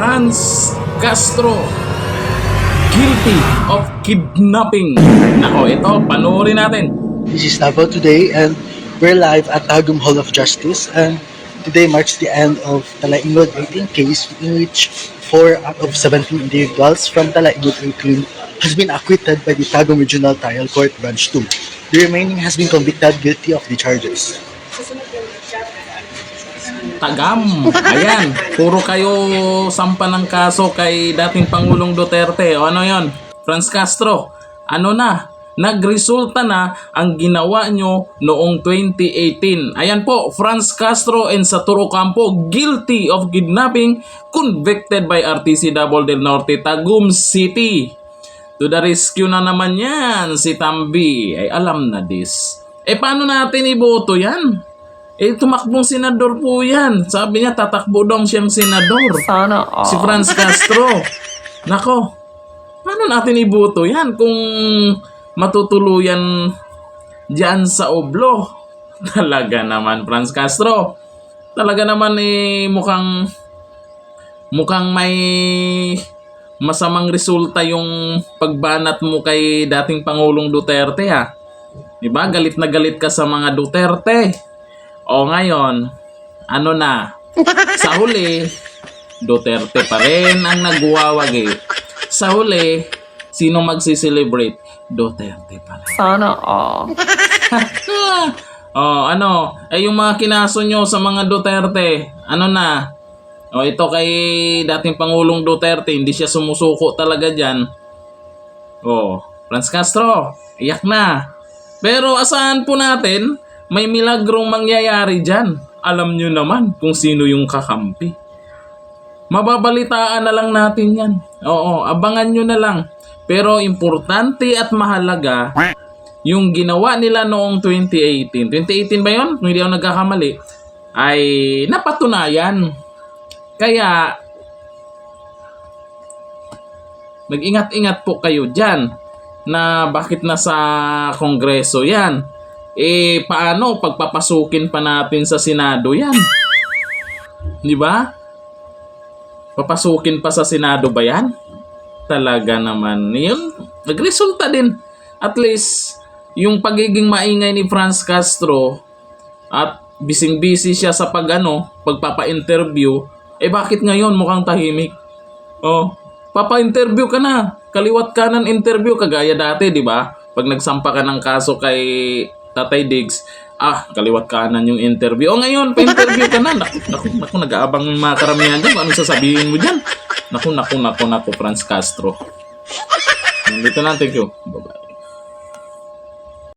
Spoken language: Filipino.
Franz Castro guilty of kidnapping. Nako, ito, panoorin natin. This is Davao today, and we're live at Tagum Hall of Justice. And today marks the end of Talaingod 18 case, in which 4 out of 17 individuals from Talaingod 18 has been acquitted by the Tagum Regional Trial Court Branch 2. The remaining has been convicted guilty of the charges. Tagam. Ayan, puro kayo sampa ng kaso kay dating Pangulong Duterte. O ano yon? Franz Castro, ano na? Nagresulta na ang ginawa nyo noong 2018. Ayan po, Franz Castro and Saturo Campo guilty of kidnapping, convicted by RTC Davao del Norte, Tagum City. To the rescue na naman yan, si Tambi. Ay alam na this. Paano natin iboto yan? Tumakbong senador po yan. Sabi niya, tatakbo daw siyang senador. Sana all. Si Franz Castro. Nako, paano natin iboto yan kung matutuluyan dyan sa oblo? Talaga naman, Franz Castro. Talaga naman mukhang may masamang resulta yung pagbanat mo kay dating Pangulong Duterte, ha? Diba? Galit na galit ka sa mga Duterte. O ngayon, ano na? Sa huli, Duterte pa rin ang nagwawagi. Sa huli, sino magsiselebrate? Duterte pa rin. Sana all. Ano? Yung mga kinaso nyo sa mga Duterte, ano na? Ito kay dating Pangulong Duterte, hindi siya sumusuko talaga dyan. Franz Castro, iyak na. Pero asahan po natin, may milagrong mangyayari dyan. Alam nyo naman kung sino yung kakampi. Mababalitaan na lang natin yan. Abangan nyo na lang. Pero importante at mahalaga, yung ginawa nila noong 2018. 2018 ba yun? Kung hindi ako nagkakamali. Ay napatunayan. Kaya, mag-ingat-ingat po kayo dyan na bakit nasa Kongreso yan. Paano pagpapasukin pa natin sa Senado yan? Di ba? Papasukin pa sa Senado ba yan? Talaga naman. Yun, nagresulta din. At least, yung pagiging maingay ni Franz Castro at bising-busy siya sa pagpapa-interview, bakit ngayon mukhang tahimik? Papa-interview ka na. Kaliwat kanan interview kagaya dati, di ba? Pag nagsampa ka ng kaso kay Tatay Diggs, kaliwat kanan yung interview. Ngayon, pa-interview ka na. Naku, nag-aabang yung mga karamihan dyan. Ano sasabihin mo dyan? Naku, Franz Castro. Dito na, thank you. Bye-bye.